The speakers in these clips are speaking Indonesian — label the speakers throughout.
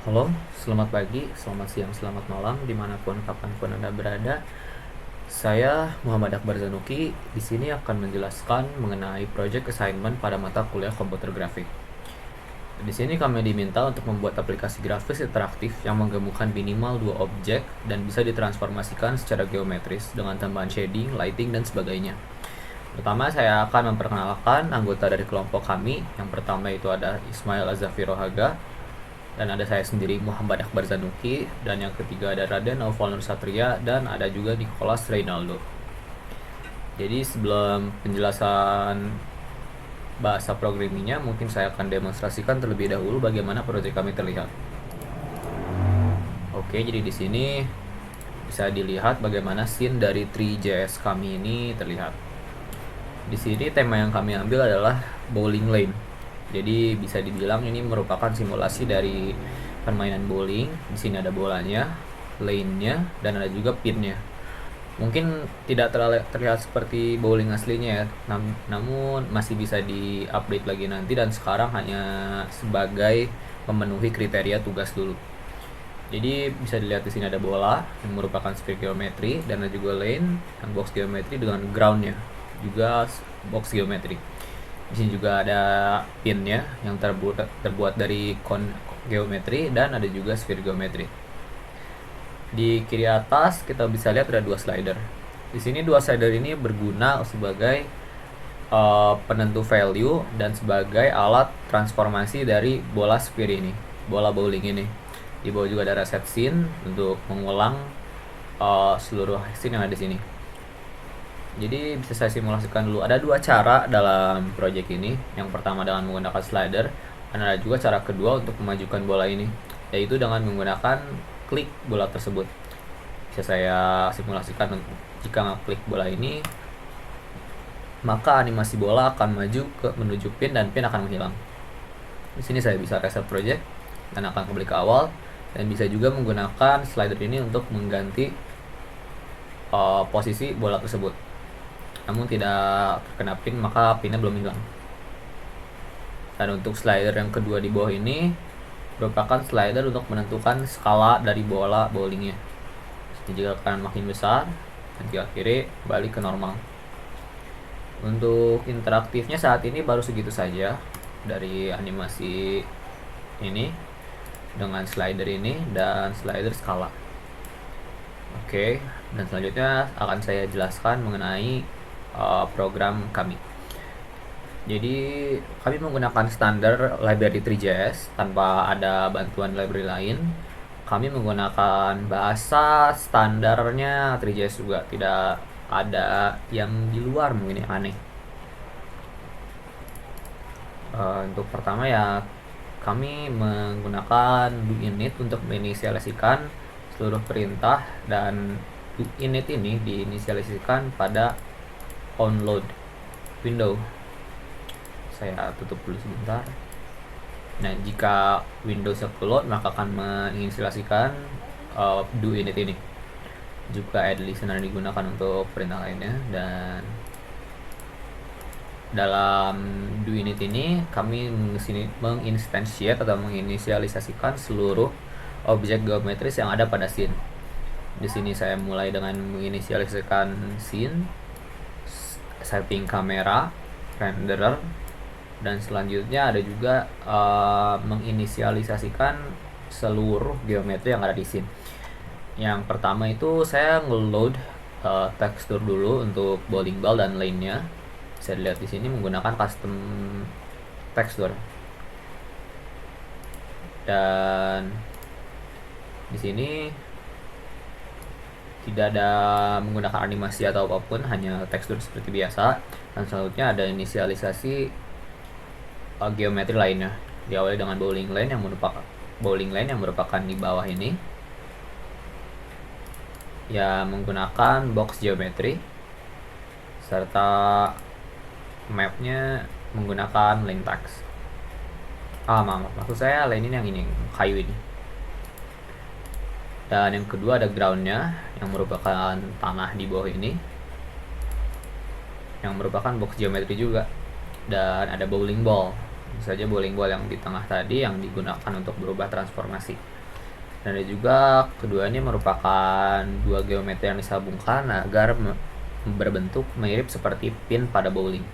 Speaker 1: Halo, selamat pagi, selamat siang, selamat malam, dimanapun kapanpun Anda berada. Saya Muhammad Akbar Zanuki, di sini akan menjelaskan mengenai project assignment pada mata kuliah komputer grafik. Di sini kami diminta untuk membuat aplikasi grafis interaktif yang menggabungkan minimal dua objek dan bisa ditransformasikan secara geometris dengan tambahan shading, lighting, dan sebagainya. Pertama, saya akan memperkenalkan anggota dari kelompok kami. Yang pertama itu ada Ismail Azafir Rohaga, dan ada saya sendiri Muhammad Akbar Zanuki, dan yang ketiga ada Raden Naufal Nur Satria, dan ada juga Nicholas Reynaldo. Jadi sebelum penjelasan bahasa programmingnya, mungkin saya akan demonstrasikan terlebih dahulu bagaimana proyek kami terlihat. Oke, jadi di sini bisa dilihat bagaimana scene dari 3JS kami ini terlihat. Di sini tema yang kami ambil adalah bowling lane. Jadi bisa dibilang ini merupakan simulasi dari permainan bowling. Di sini ada bolanya, lane-nya, dan ada juga pin-nya. Mungkin tidak terlihat seperti bowling aslinya ya, namun masih bisa di-update lagi nanti, dan sekarang hanya sebagai memenuhi kriteria tugas dulu. Jadi bisa dilihat di sini ada bola yang merupakan sphere geometri, dan ada juga lane yang box geometri dengan ground-nya juga box geometri. Di sini juga ada pinnya yang terbuat dari cone geometri, dan ada juga sphere geometri. Di kiri atas kita bisa lihat ada dua slider. Di sini dua slider ini berguna sebagai penentu value dan sebagai alat transformasi dari bola sphere ini, bola bowling ini. Di bawah juga ada reset scene untuk mengulang seluruh scene yang ada di sini. Jadi bisa saya simulasikan dulu. Ada dua cara dalam project ini. Yang pertama dengan menggunakan slider, dan ada juga cara kedua untuk memajukan bola ini, yaitu dengan menggunakan klik bola tersebut. Bisa saya simulasikan. Jika ngeklik bola ini, maka animasi bola akan maju menuju pin, dan pin akan menghilang. Di sini saya bisa reset project dan akan kembali ke awal, dan bisa juga menggunakan slider ini untuk mengganti posisi bola tersebut. Namun tidak terkena pin, maka pinnya belum hilang. Dan untuk slider yang kedua di bawah ini merupakan slider untuk menentukan skala dari bola bowlingnya. Jika kanan makin besar, dan jika kiri balik ke normal. Untuk interaktifnya saat ini baru segitu saja dari animasi ini dengan slider ini dan slider skala. Oke, dan selanjutnya akan saya jelaskan mengenai program kami. Jadi kami menggunakan standar library 3JS tanpa ada bantuan library lain. Kami menggunakan bahasa standarnya 3JS juga, tidak ada yang di luar mungkin yang aneh. Untuk pertama ya, kami menggunakan do-init untuk menginisialisasikan seluruh perintah, dan do-init ini diinisialisasikan pada onload window. Saya tutup dulu sebentar. Nah, jika Windows load, maka akan menginisialisasikan do init ini. Juga add listener digunakan untuk perintah lainnya. Dan dalam do init ini kami menginstansiate atau menginisialisasikan seluruh objek geometris yang ada pada scene. Di sini saya mulai dengan menginisialisasikan scene, setting kamera, renderer, dan selanjutnya ada juga menginisialisasikan seluruh geometri yang ada di scene. Yang pertama itu saya ngeload tekstur dulu untuk bowling ball dan lane-nya. Bisa dilihat di sini menggunakan custom tekstur. Dan di sini tidak ada menggunakan animasi atau apapun, hanya tekstur seperti biasa. Dan selanjutnya ada inisialisasi geometri lainnya. Diawali dengan bowling lane yang merupakan di bawah ini, ya menggunakan box geometri, serta mapnya menggunakan lane text. Maksud saya lane ini yang ini, kayu ini. Dan yang kedua ada groundnya yang merupakan tanah di bawah ini, yang merupakan box geometri juga. Dan ada bowling ball, tentu saja bowling ball yang di tengah tadi yang digunakan untuk berubah transformasi. Dan ada juga keduanya merupakan dua geometri yang disambungkan agar berbentuk mirip seperti pin pada bowling.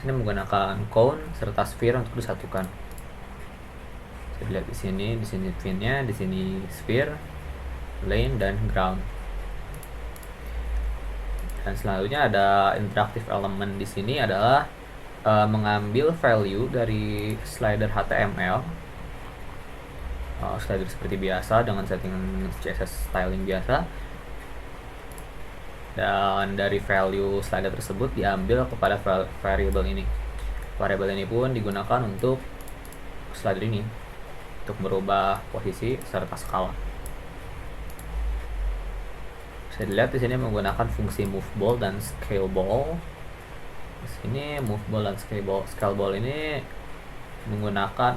Speaker 1: Ini menggunakan cone serta sphere untuk disatukan. Bisa dilihat di sini pinnya, di sini sphere, lane dan ground. Dan selanjutnya ada interactive element di sini adalah mengambil value dari slider HTML, slider seperti biasa dengan setting CSS styling biasa, dan dari value slider tersebut diambil kepada variable ini. Variable ini pun digunakan untuk slider ini untuk merubah posisi serta skala. Bisa dilihat di sini menggunakan fungsi movable dan scalable. Di sini movable dan scalable ini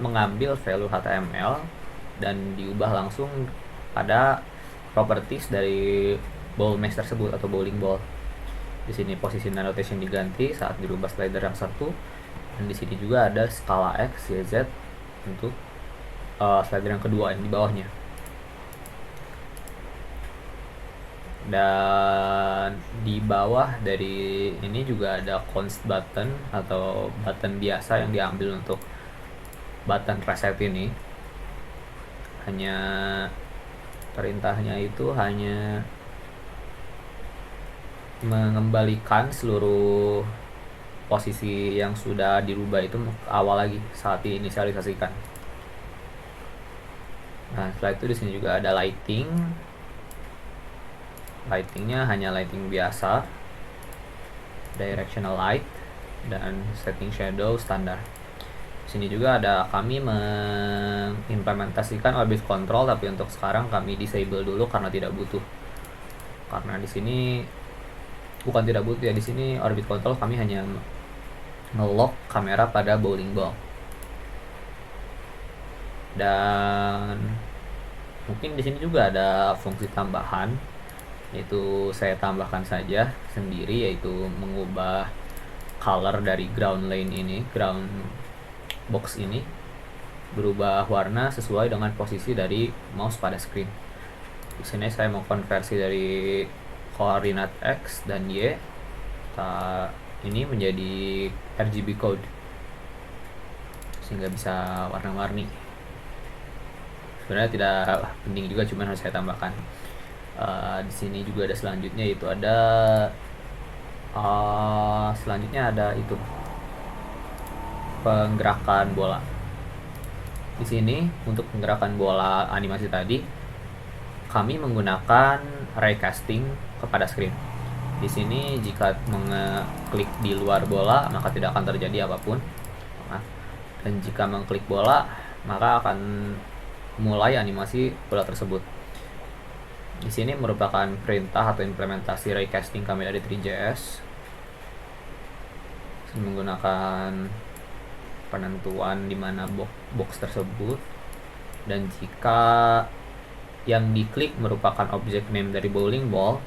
Speaker 1: mengambil value HTML dan diubah langsung pada properties dari ball mesh tersebut atau bowling ball. Di sini posisi notation diganti saat dirubah slider yang satu, dan di sini juga ada skala X, Y, Z untuk slider yang kedua yang di bawahnya. Dan di bawah dari ini juga ada const button atau button biasa yang diambil untuk button reset ini. Hanya perintahnya itu hanya mengembalikan seluruh posisi yang sudah dirubah itu ke awal lagi saat diinisialisasikan. Nah, setelah itu di sini juga ada lighting. Lightingnya hanya lighting biasa, directional light, dan setting shadow standar. Di sini juga ada kami mengimplementasikan orbit control, tapi untuk sekarang kami disable dulu karena tidak butuh. Karena di sini bukan tidak butuh ya, di sini orbit control kami hanya nge-lock kamera pada bowling ball. Dan mungkin di sini juga ada fungsi tambahan, yaitu saya tambahkan saja sendiri, yaitu mengubah color dari ground lane ini, ground box ini berubah warna sesuai dengan posisi dari mouse pada screen. Di sini saya mau konversi dari koordinat X dan Y ini menjadi RGB code sehingga bisa warna-warni. Sebenarnya tidak penting juga, cuman harus saya tambahkan. Di sini juga ada selanjutnya, yaitu ada selanjutnya ada itu penggerakan bola. Di sini untuk penggerakan bola animasi tadi kami menggunakan raycasting kepada screen. Di sini jika mengklik di luar bola maka tidak akan terjadi apapun. Dan jika mengklik bola maka akan mulai animasi bola tersebut. Di sini merupakan perintah atau implementasi raycasting kami dari 3JS. Menggunakan penentuan di mana box tersebut, dan jika yang diklik merupakan object name dari bowling ball,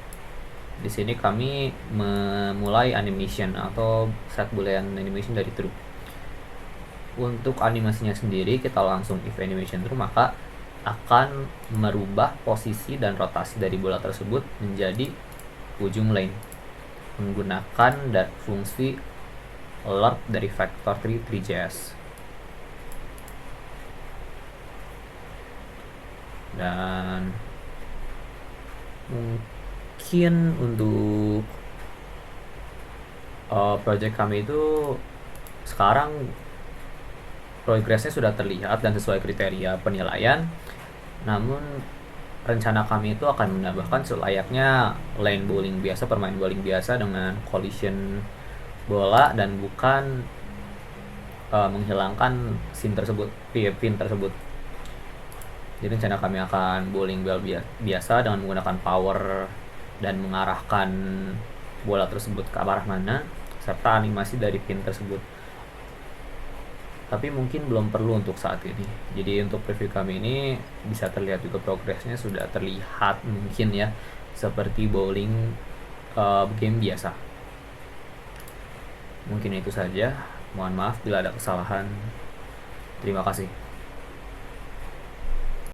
Speaker 1: di sini kami memulai animation atau set boolean animation dari true. Untuk animasinya sendiri kita langsung if animation true, maka akan merubah posisi dan rotasi dari bola tersebut menjadi ujung lane menggunakan fungsi alert dari Vector 3JS. Dan mungkin untuk project kami itu sekarang progresnya sudah terlihat dan sesuai kriteria penilaian. Namun rencana kami itu akan menambahkan selayaknya lane bowling biasa, permain bowling biasa dengan collision bola dan bukan menghilangkan pin tersebut. Jadi rencana kami akan bowling ball biasa dengan menggunakan power dan mengarahkan bola tersebut ke arah mana, serta animasi dari pin tersebut. Tapi mungkin belum perlu untuk saat ini. Jadi untuk preview kami ini bisa terlihat juga progresnya sudah terlihat mungkin ya, seperti bowling game biasa. Mungkin itu saja. Mohon maaf bila ada kesalahan. Terima kasih.